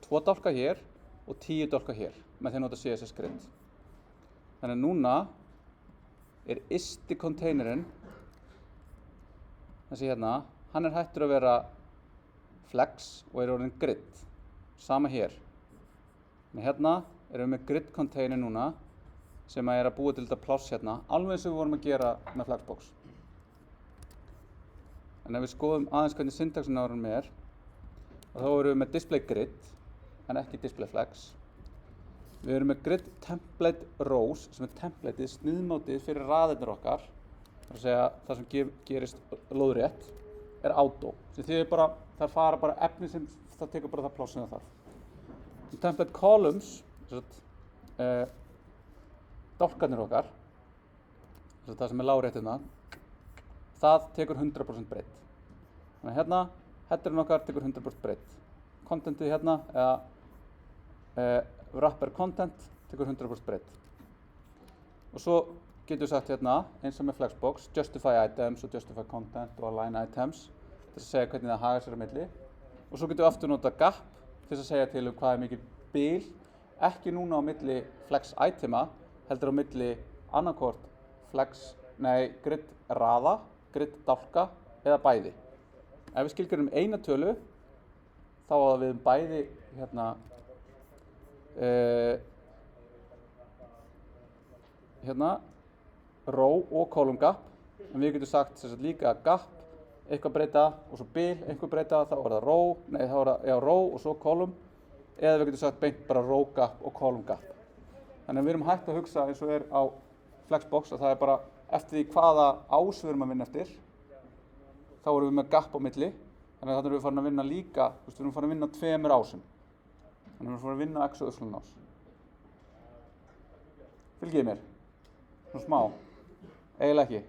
2 dálka hér og 10 dálka hér með því að nota CSS grid. Þannig að núna er ysti containerinn, þessi hérna, hann er hættur að vera flex og er orðinn grid, sama hér. Þannig hérna erum við með grid container núna sem er að búa til þetta pláss hérna, alveg eins og við vorum að gera með Flexbox. En ef við skoðum aðeins hvernig syntaxin á honum er, þá erum við með display grid en ekki display flex. Við erum með grid template rows sem er templateið, sniðmátið fyrir raðirnar okkar. Það er að segja það sem gerist lóðrétt er auto, sem þýðir bara, það fara bara efni sem það tekur bara það pláss sem það þarf. Template columns, dálkarnir okkar, það sem er lárétt hérna, það tekur 100% breytt. Þannig að hérna, headerinn okkar tekur 100% breytt. Contentið hérna, eða wrapper content, tekur 100% breytt. Og svo getum við sagt hérna, eins og með Flexbox, justify items og justify content og align items, til að segja hvernig það hagar sér á milli. Og svo getum við aftur nota gap, til að segja til hvað er mikið bil, ekki núna á milli flex itema, heldur á milli annarkort grid raða, grid dálka eða bæði. Ef við skilgreirum eina tölu, þá að við bæði hérna row og column gap, en við getum sagt líka gap, eitthvað breyta og svo bil, eitthvað breyta, þá er það row, þá er það row og svo column, eða við getum sagt beint bara row gap og column gap. Þannig að við erum hægt að hugsa eins og er á Flexbox að það er bara eftir því hvaða ás við erum að vinna eftir. Þá erum við með gap á milli Þannig að þarna erum við farin að vinna líka, við erum farin að vinna 2 ásum. Þannig að við erum farin að vinna x og y ás. Fylgið mér? Svona smá. Eiginlega ekki.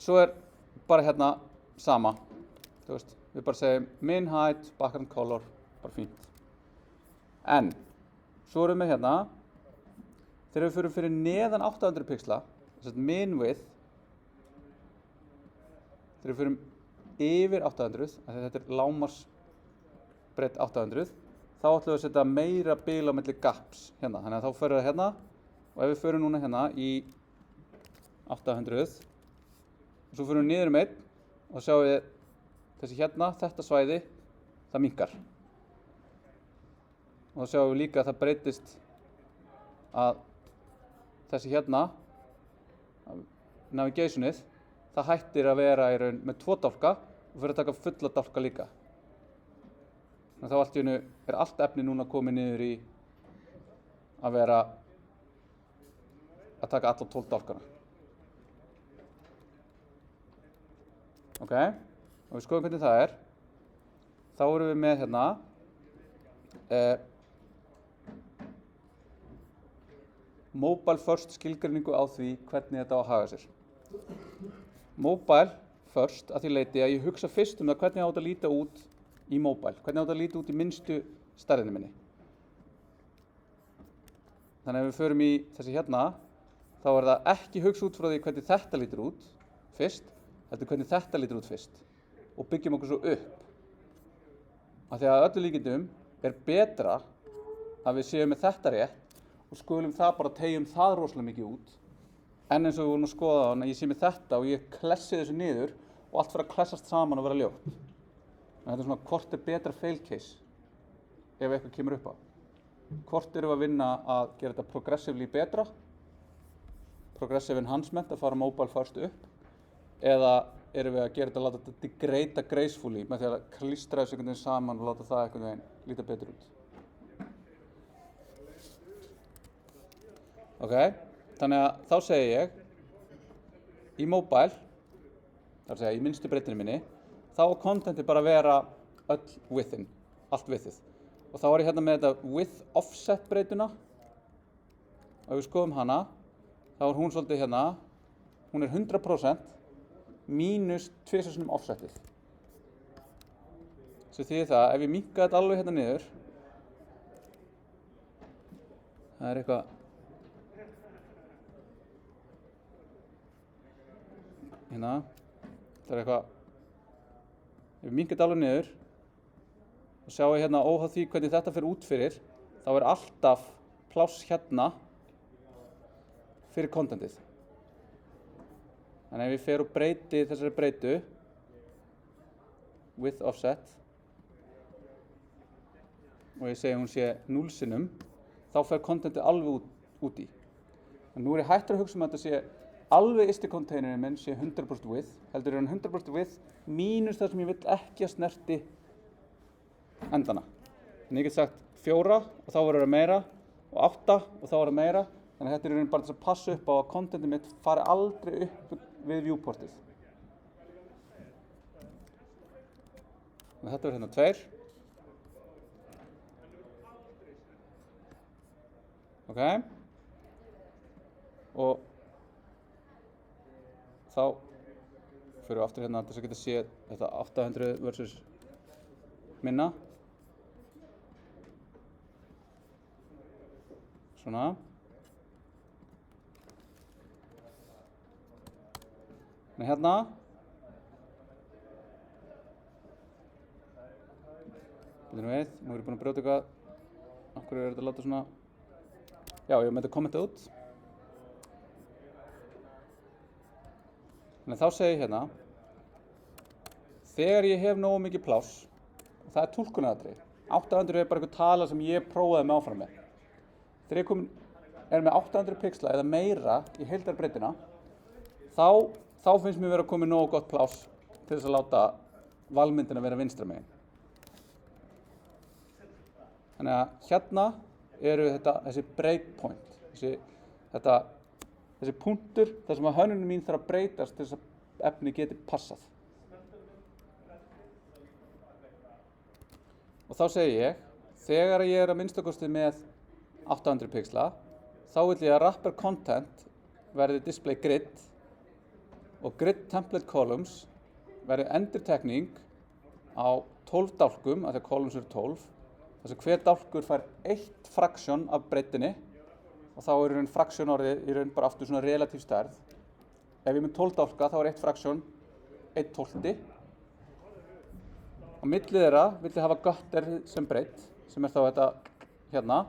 Svo bara hérna sama. Þú veist, við bara segjum min height, background color, bara fínt. En, svo erum við hérna, þegar við fyrir neðan 800 pixla, þess að min width, þegar við fyrir yfir 800, af því þetta lágmarksbreidd 800, þá ætlum við að setja meira bil á milli gaps hérna. Þannig að þá fyrir það hérna, og ef við fyrir núna hérna í 800, og svo fyrir við niður 1, og þá sjáum við þessi hérna, þetta svæði, það minnkar. Og þá sjáum við líka að það breytist að þessi hérna, navigationið, það hættir að vera í raun með 2 dálka og fyrir að taka fulla dálka líka. Þannig að þá allt í einu allt efni núna komið niður í að vera að taka alla 12 dálkana. Ok, og við skoðum hvernig það er. Þá erum við með hérna mobile first skilgreiningu á því hvernig þetta á að haga sér. Mobile first að því leyti að ég hugsa fyrst það hvernig á þetta að líta út í mobile, hvernig á þetta að líta út í minnstu stærðinni minni. Þannig að ef við förum í þessi hérna, þá það ekki hugsa út frá því hvernig þetta lítur út fyrst, heldur hvernig þetta lítur út fyrst og byggjum okkur svo upp. Af því að öllu líkindum betra að við séum með þetta rétt og skulum það bara tegjum það rosalega mikið út en eins og við vorum að skoða þannig að ég sé með þetta og ég klessi þessu niður og allt fyrir að klessast saman og vera ljótt. En þetta svona hvort betra fail case ef eitthvað kemur upp á. Hvort erum við að vinna að gera þetta progressively betra, progressive enhancement, að fara mobile first upp, eða erum við að gera þetta að láta þetta degrada gracefully með því að klístra þessu einhvern veginn saman og láta það einhvern veginn líta betur út. Ok, þannig að þá segi ég í mobile, það að segja í minnstu breiddinni minni, þá á contentið bara að vera öll widthin, allt widthið. Og þá ég hérna með þetta width offset breytuna og ef við skoðum hana, þá hún svolítið hérna, hún 100% mínus 2 sinnum offsetið. Svo þýðir það, ef ég minnka þetta alveg hérna niður, það eitthvað, hérna, það eitthvað, ef ég minnka þetta alveg niður, og sjáum við hérna óháð því hvernig þetta fer út fyrir, þá alltaf pláss hérna fyrir contentið. Þannig ef ég fer og breyti þessari breytu, width offset, og ég segi hún sé 0 sinnum, þá fer contentið alveg út í. En nú ég hættur að hugsa að þetta sé alveg ysti containerinn minn sé 100% width, heldur hann 100% width mínus það sem ég vill ekki að snerti endana. En ég get sagt 4 og þá verður það meira og 8 og þá verður það meira. Þannig að þetta bara þess að passa upp á að contentið mitt fari aldrei upp við viewportið. Þannig að þetta verður hérna 2. Ok. Og þá fyrir við aftur hérna til þess að geta séð þetta 800 versus minna. Svona. Þannig hérna. Bíddu við, nú ég búinn að brjóta eitthvað. Af hverju þetta að láta svona? Já, ég með þetta kommenta út. Þannig þá segi ég hérna, þegar ég hef nógu mikið pláss, og það túlkunaratriði, 800 bara eitthvað tala sem ég prófaði með áfram með. Þegar ég með 800 pixla eða meira í heildarbreytina, þá finnst mér vera komið nógu gott pláss til þess að láta valmyndina vera vinstra megin. Þannig að hérna eru þessi breakpoint, þessi þessi punktur þar sem að hönnunin mín þarf að breytast til þess að efni geti passað. Og þá segi ég, þegar ég að minnstakosti með 800 pixla, þá vil ég að wrapper content verði display grid og grid template columns verði endurtekning á 12 dálkum, af því að columns eru 12, þess að hver dálkur fær 1 fraction af breiddinni og þá er í raun fraction orðið í raun bara aftur svona relatív stærð. Ef ég er með 12 dálka þá er 1 fraction 1/12. Á milli þeirra vil ég hafa gutter sem breidd, sem er þá þetta hérna.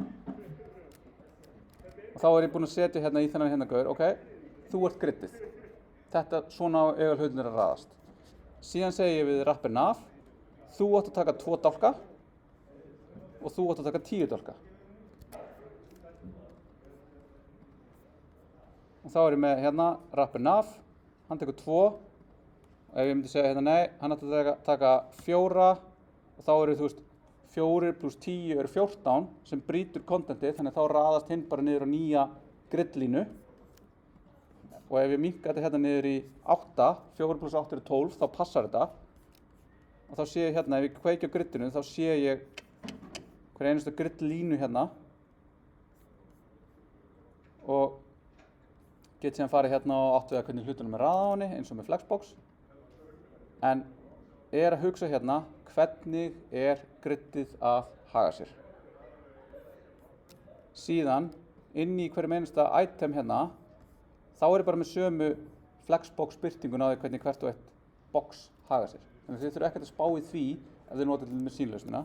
Og þá er ég búinn að setja hérna í þennan hérna gaur, ok, þú ert griddið. Þetta svona eiga hlutirnir að raðast. Síðan segi ég við wrapper nav, þú átt að taka 2 dálka og þú átt að taka 10 dálka. Og þá er ég með hérna wrapper nav, hann tekur 2 og ef ég myndi segja hérna nei, hann átt að taka 4 og þá eru þú veist 4 + 10 eru 14 sem brýtur kontentið, þannig að þá raðast hinn bara niður á nýja gridlínu. Og ef ég minnka þetta hérna niður í 8, 4 + 8 eru 12, þá passar þetta. Og þá sé ég hérna, ef ég kveiki á gridinu, þá sé ég hver einustu gridlínu hérna. Og get síðan farið hérna og átt við að hvernig hlutunum er raðað á henni, eins og með Flexbox. En er að hugsa hérna, hvernig er griddið að haga sér. Síðan, inn í hverjum einasta item hérna, þá er ég bara með sömu Flexbox birtingun á því hvernig hvert og eitt box haga sér. Þannig að þið þurfum ekkert að spá í því ef þið notið til með sýnlausnina.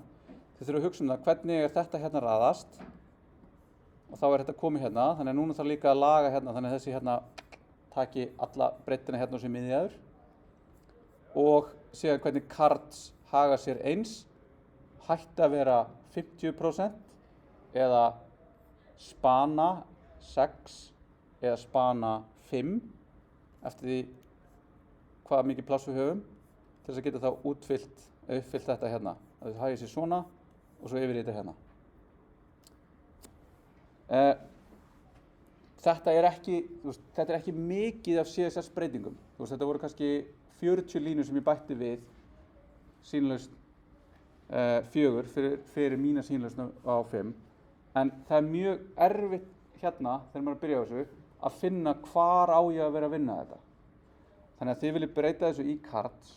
Þið þurfum að hugsa það, hvernig er þetta hérna raðast og þá er þetta komið hérna, þannig að núna þarf líka að laga hérna, þannig að þessi hérna taki alla breiddina hérna og sé miðjaður. Og síðan hvernig cards haga sér eins, hætti að vera 50% eða spana 6 eða spana 5 eftir því hvað mikið pláss við höfum til þess að geta þá uppfyllt þetta hérna. Það hagi sér svona og svo yfir í þetta hérna. Þetta er ekki mikið af CSS breytingum. Þetta voru kannski 40 línur sem ég bætti við sýnlausn 4 fyrir mína sýnlausn á 5. En það er mjög erfitt hérna, þegar maður er að byrja á þessu, að finna hvar á ég að vera að vinna þetta. Þannig að þið viljið breyta þessu í cards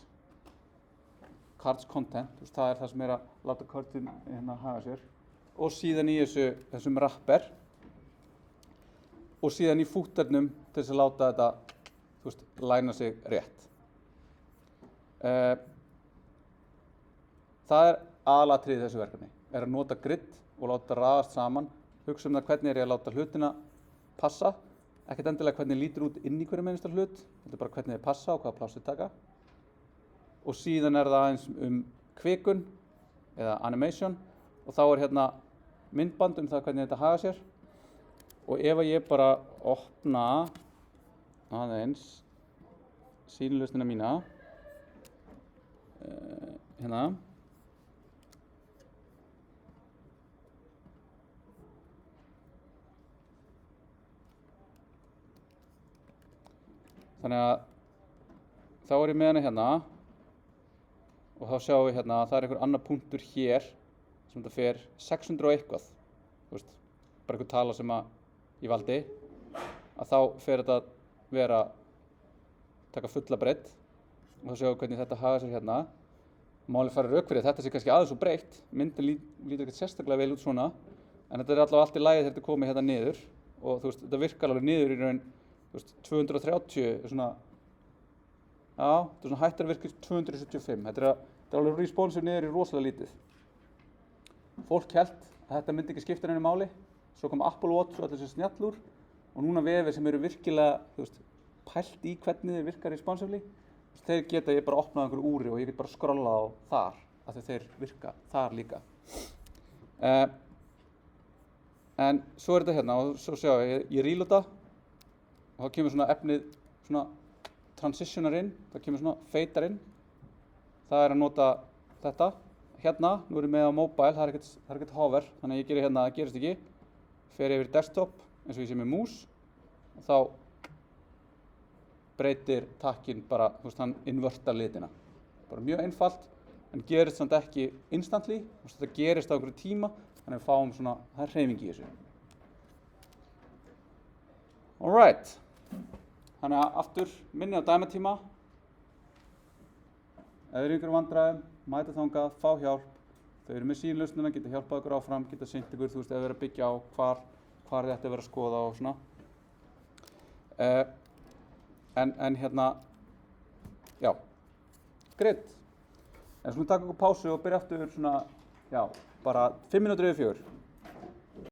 content, það er það sem er að láta kortin hérna haga sér. Og síðan í þessum wrapper. Og síðan í fúternum til þess að láta þetta, læna sig rétt. Það er aðalatriðið þessu verkefni, er að nota grid og láta raðast saman, hugsa það hvernig er ég að láta hlutina passa, ekkert endilega hvernig lítur út inn í hverjum einasta hlut, þetta er bara hvernig þið passa og hvaða pláss þið taka. Og síðan er það aðeins kvikun eða animation og þá er hérna myndband það hvernig þetta haga sér. Og ef ég bara opna aðeins sýnlausnina mína, hérna, þannig að þá er ég með hana hérna og þá sjáum við hérna að það er einhver annar punktur hér sem þetta fer 600 og eitthvað, bara einhver tala sem að ég valdi, að þá fer þetta vera taka fulla breidd og þá sjáum við hvernig þetta haga sér hérna. Málið fara rök fyrir þetta sé kannski aðeins og breytt, myndin lítur ekkert sérstaklega vel út svona, en þetta er allavega allt í lagi þegar þetta komið hérna niður og þetta virkar alveg niður í raun 230 svona, já, þetta er svona hættar að virka 275, þetta er alveg responsive niður í rosalega lítið. Fólk hélt að þetta myndi ekki skipta neinu máli, svo kom Apple Watch og allir þessi snjallúr og núna vefir sem eru virkilega, pælt í hvernig þeir virka responsively, þeir geta ég bara opnað einhverju úri og ég get bara skrollað á þar, af því þeir virka þar líka. En svo er þetta hérna og svo sjáum ég reloada og þá kemur svona efnið svona transitionar inn, það kemur svona fadar inn. Það er að nota þetta. Hérna, nú erum við með á mobile, það er ekkert hover, þannig að ég gerir hérna, það gerist ekki. Fer yfir desktop eins og ég sé með mús og þá breytir takkinn bara, þú veist, hann invertar litina. Bara mjög einfalt, en gerist samt ekki instantly, þú veist, þetta gerist á einhverju tíma, þannig að við fáum svona, það er hreyfing í þessu. Alright, þannig að aftur minni á dæmatíma. Ef þið eru ykkur vandræðum, mæta þangað, fá hjálp. Þau eru með sínlausnina, geta hjálpað ykkur áfram, geta sýnt ykkur, þú veist, ef þið eru að byggja á hvar þið ætti að vera að skoða og svona. En hérna, já, great. En skulum taka okkur pásu og byrja aftur svona, já, bara 5 mínútur yfir 4.